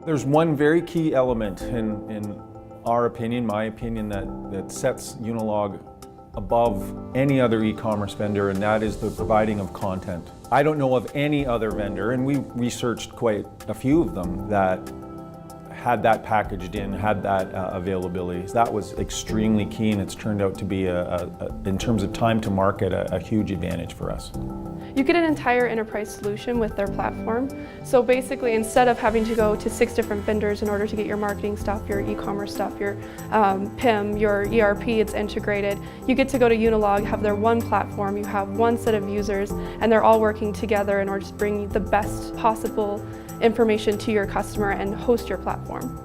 There's one very key element in our opinion, my opinion, that sets Unilog above any other e-commerce vendor, and that is the providing of content. I don't know of any other vendor, and we researched quite a few of them, that had that packaged in, had that availability. That was extremely key, and it's turned out to be, in terms of time to market, a huge advantage for us. You get an entire enterprise solution with their platform. So basically, instead of having to go to 6 different vendors in order to get your marketing stuff, your e-commerce stuff, your PIM, your ERP, it's integrated. You get to go to Unilog, have their one platform, you have one set of users, and they're all working together in order to bring you the best possible information to your customer and host your platform.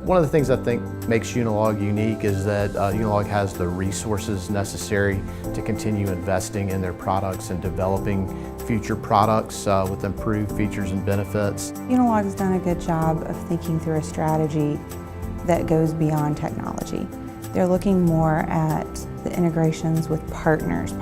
One of the things I think makes Unilog unique is that Unilog has the resources necessary to continue investing in their products and developing future products with improved features and benefits. Unilog has done a good job of thinking through a strategy that goes beyond technology. They're looking more at the integrations with partners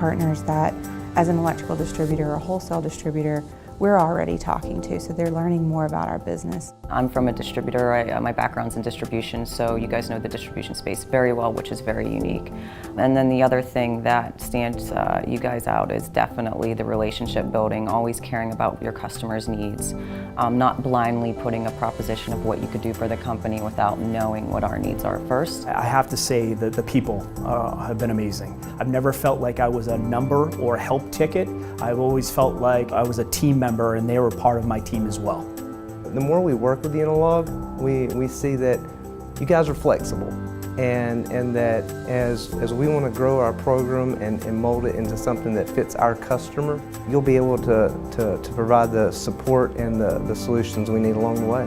that, as an electrical distributor or wholesale distributor, we're already talking to, so they're learning more about our business. I'm from a distributor. My background's in distribution, so you guys know the distribution space very well, which is very unique. And then the other thing that stands you guys out is definitely the relationship building, always caring about your customers' needs, not blindly putting a proposition of what you could do for the company without knowing what our needs are first. I have to say that the people have been amazing. I've never felt like I was a number or a help ticket. I've always felt like I was a team member and they were part of my team as well. The more we work with Unilog, we see that you guys are flexible, and that as we want to grow our program and mold it into something that fits our customer, you'll be able to provide the support and the solutions we need along the way.